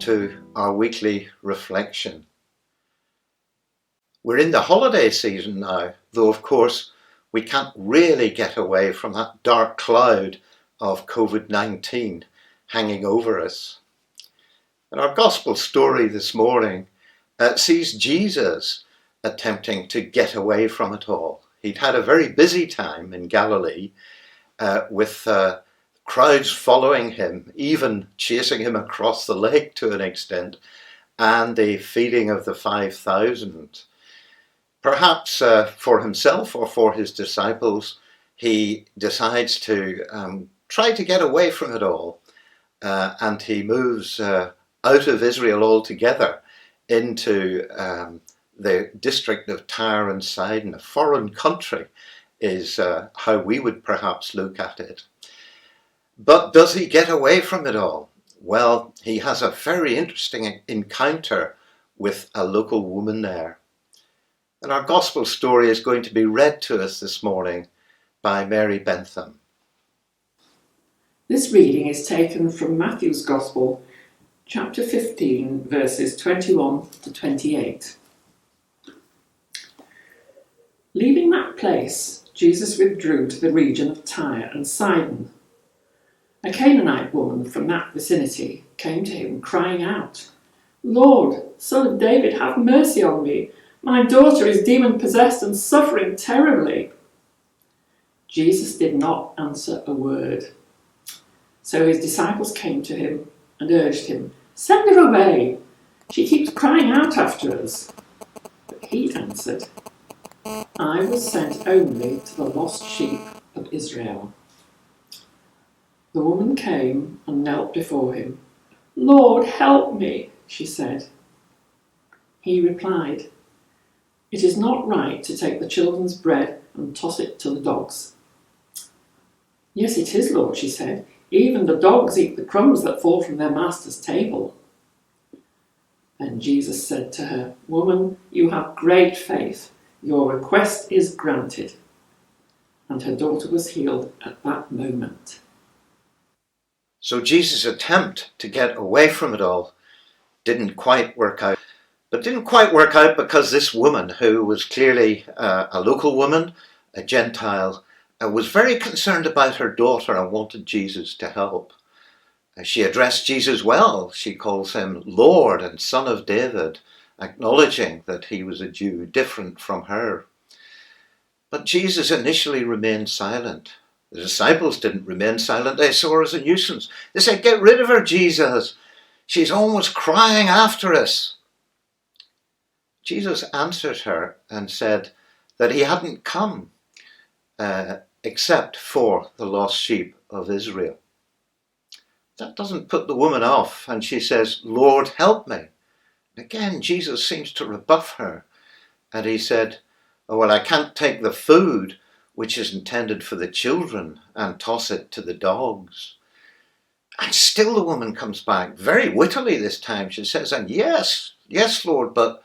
to our weekly reflection. We're in the holiday season now, though of course we can't really get away from that dark cloud of COVID-19 hanging over us. And our gospel story this morning sees Jesus attempting to get away from it all. He'd had a very busy time in Galilee with crowds following him, even chasing him across the lake to an extent, and the feeding of the 5,000. Perhaps for himself or for his disciples, he decides to try to get away from it all, and he moves out of Israel altogether into the district of Tyre and Sidon. A foreign country is how we would perhaps look at it. But does he get away from it all? Well, he has a very interesting encounter with a local woman there. And our gospel story is going to be read to us this morning by Mary Bentham. This reading is taken from Matthew's Gospel, chapter 15, verses 21 to 28. Leaving that place, Jesus withdrew to the region of Tyre and Sidon. A Canaanite woman from that vicinity came to him crying out, "Lord, Son of David, have mercy on me. My daughter is demon-possessed and suffering terribly." Jesus did not answer a word. So his disciples came to him and urged him, "Send her away. She keeps crying out after us." But he answered, "I was sent only to the lost sheep of Israel." The woman came and knelt before him. "Lord, help me," she said. He replied, "It is not right to take the children's bread and toss it to the dogs." "Yes, it is, Lord," she said. "Even the dogs eat the crumbs that fall from their master's table." Then Jesus said to her, "Woman, you have great faith. Your request is granted." And her daughter was healed at that moment. So Jesus' attempt to get away from it all didn't quite work out. But didn't quite work out because this woman, who was clearly a local woman, a Gentile, was very concerned about her daughter and wanted Jesus to help. She addressed Jesus well. She calls him Lord and Son of David, acknowledging that he was a Jew, different from her. But Jesus initially remained silent. The disciples didn't remain silent. They saw her as a nuisance. They said, "Get rid of her, Jesus. She's almost crying after us." Jesus answered her and said that he hadn't come except for the lost sheep of Israel. That doesn't put the woman off, and she says, "Lord, help me." Again, Jesus seems to rebuff her, and he said, "Oh, well, I can't take the food which is intended for the children and toss it to the dogs." And still the woman comes back, very wittily this time. She says, "And yes, Lord, but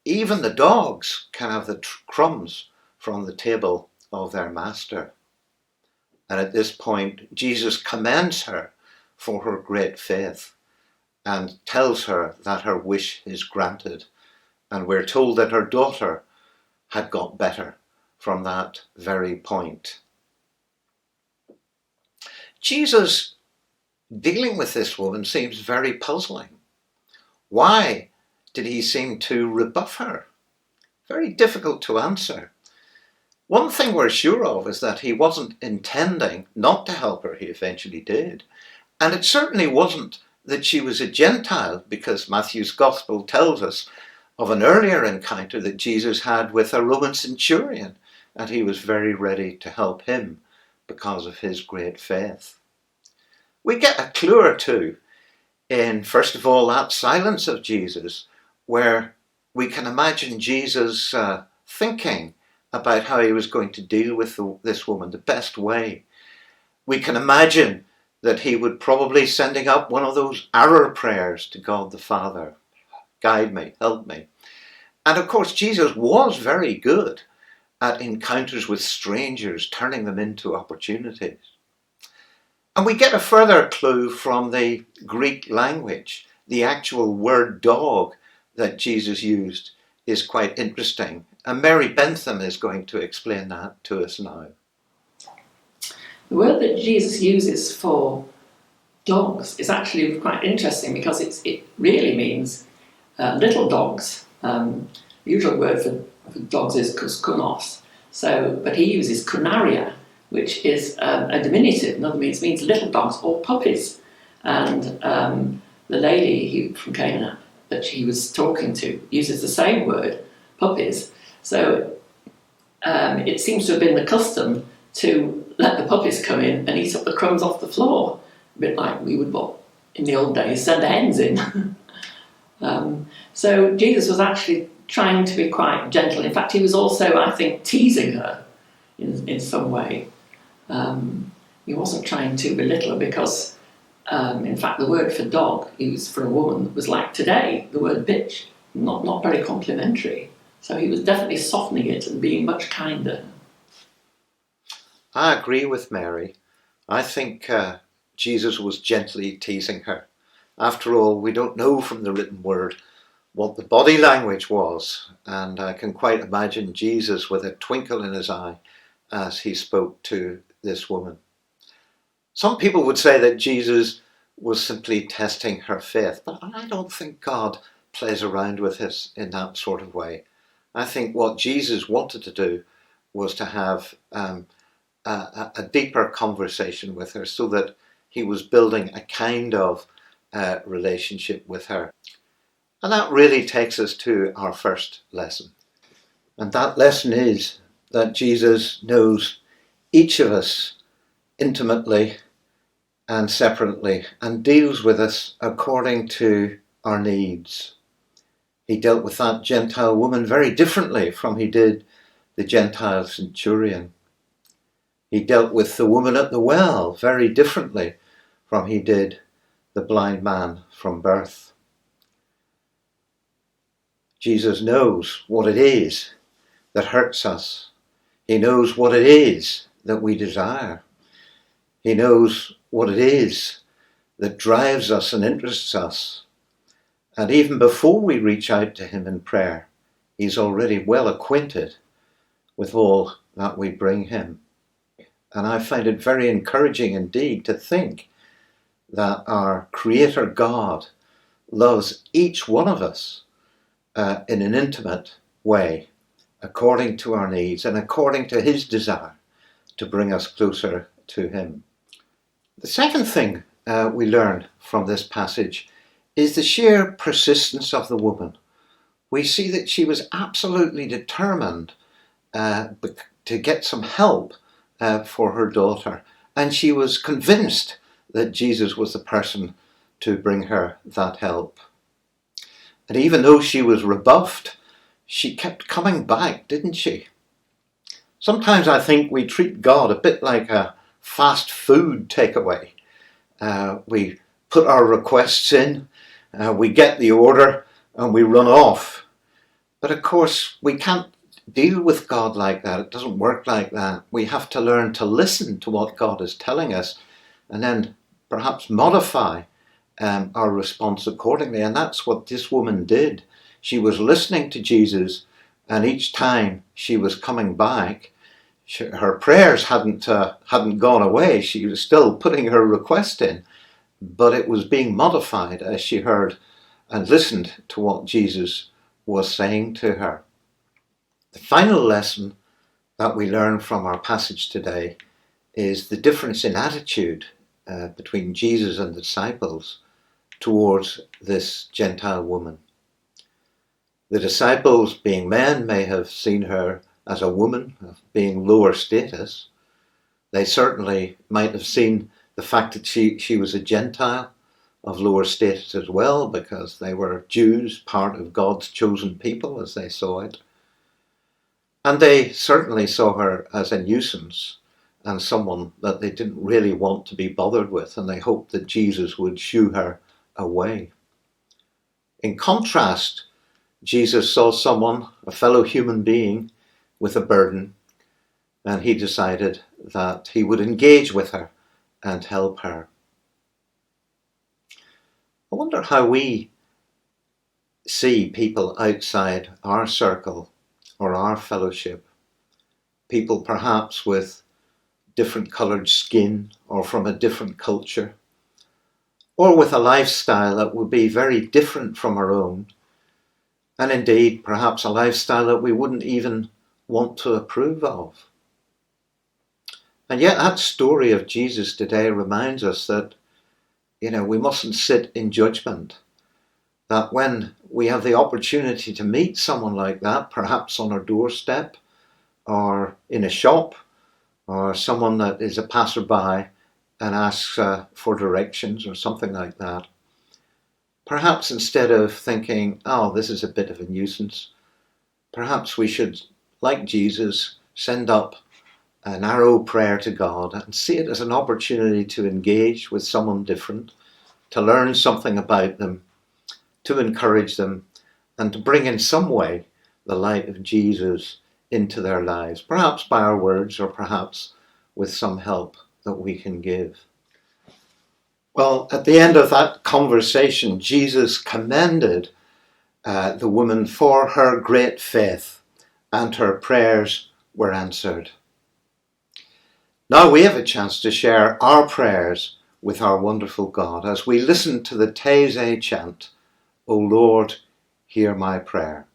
even the dogs can have the crumbs from the table of their master." And at this point, Jesus commends her for her great faith and tells her that her wish is granted. And we're told that her daughter had got better from that very point. Jesus dealing with this woman seems very puzzling. Why did he seem to rebuff her? Very difficult to answer. One thing we're sure of is that he wasn't intending not to help her. He eventually did. And it certainly wasn't that she was a Gentile, because Matthew's Gospel tells us of an earlier encounter that Jesus had with a Roman centurion, and he was very ready to help him because of his great faith. We get a clue or two in, first of all, that silence of Jesus, where we can imagine Jesus thinking about how he was going to deal with this woman the best way. We can imagine that he would probably sending up one of those arrow prayers to God the Father. Guide me, help me. And of course, Jesus was very good at encounters with strangers, turning them into opportunities. And we get a further clue from the Greek language. the actual word dog that Jesus used is quite interesting. And Mary Bentham is going to explain that to us now. The word that Jesus uses for dogs is actually quite interesting because it really means little dogs. The usual word for dogs is kunos. But he uses kunaria, which is a diminutive. In other words, means little dogs or puppies. And the lady from Canaanite that he was talking to uses the same word, puppies. So it seems to have been the custom to let the puppies come in and eat up the crumbs off the floor, a bit like we would, in the old days, send the hens in. So Jesus was actually trying to be quite gentle. In fact, he was also, I think, teasing her in some way. He wasn't trying to belittle her because, in fact, the word for dog used for a woman was like today, the word bitch, not very complimentary. So he was definitely softening it and being much kinder. I agree with Mary. I think Jesus was gently teasing her. After all, we don't know from the written word what the body language was, and I can quite imagine Jesus with a twinkle in his eye as he spoke to this woman. Some people would say that Jesus was simply testing her faith, but I don't think God plays around with us in that sort of way. I think what Jesus wanted to do was to have a deeper conversation with her so that he was building a kind of relationship with her. And that really takes us to our first lesson. And that lesson is that Jesus knows each of us intimately and separately and deals with us according to our needs. He dealt with that Gentile woman very differently from he did the Gentile centurion. He dealt with the woman at the well very differently from he did the blind man from birth. Jesus knows what it is that hurts us. He knows what it is that we desire. He knows what it is that drives us and interests us. And even before we reach out to him in prayer, he's already well acquainted with all that we bring him. And I find it very encouraging indeed to think that our Creator God loves each one of us in an intimate way, according to our needs and according to his desire to bring us closer to him. The second thing we learn from this passage is the sheer persistence of the woman. We see that she was absolutely determined to get some help for her daughter, and she was convinced that Jesus was the person to bring her that help. And even though she was rebuffed, she kept coming back, didn't she? Sometimes I think we treat God a bit like a fast food takeaway. We put our requests in, we get the order, and we run off. But of course, we can't deal with God like that. It doesn't work like that. We have to learn to listen to what God is telling us and then perhaps modify our response accordingly. And that's what this woman did. She was listening to Jesus, and each time she was coming back, her prayers hadn't gone away. She was still putting her request in, but it was being modified as she heard and listened to what Jesus was saying to her. The final lesson that we learn from our passage today is the difference in attitude between Jesus and the disciples towards this Gentile woman. The disciples, being men, may have seen her as a woman, being lower status. They certainly might have seen the fact that she was a Gentile of lower status as well, because they were Jews, part of God's chosen people as they saw it. And they certainly saw her as a nuisance and someone that they didn't really want to be bothered with, and they hoped that Jesus would shoo her away. In contrast, Jesus saw someone, a fellow human being, with a burden, and he decided that he would engage with her and help her. I wonder how we see people outside our circle or our fellowship, people perhaps with different coloured skin or from a different culture, or with a lifestyle that would be very different from our own, and indeed perhaps a lifestyle that we wouldn't even want to approve of. And yet that story of Jesus today reminds us that, we mustn't sit in judgment, that when we have the opportunity to meet someone like that, perhaps on our doorstep or in a shop, or someone that is a passerby and asks for directions or something like that, perhaps instead of thinking, oh, this is a bit of a nuisance, perhaps we should, like Jesus, send up a narrow prayer to God and see it as an opportunity to engage with someone different, to learn something about them, to encourage them, and to bring in some way the light of Jesus into their lives, perhaps by our words or perhaps with some help that we can give. Well, at the end of that conversation, Jesus commended the woman for her great faith, and her prayers were answered. Now we have a chance to share our prayers with our wonderful God as we listen to the Taizé chant, O Lord, hear my prayer.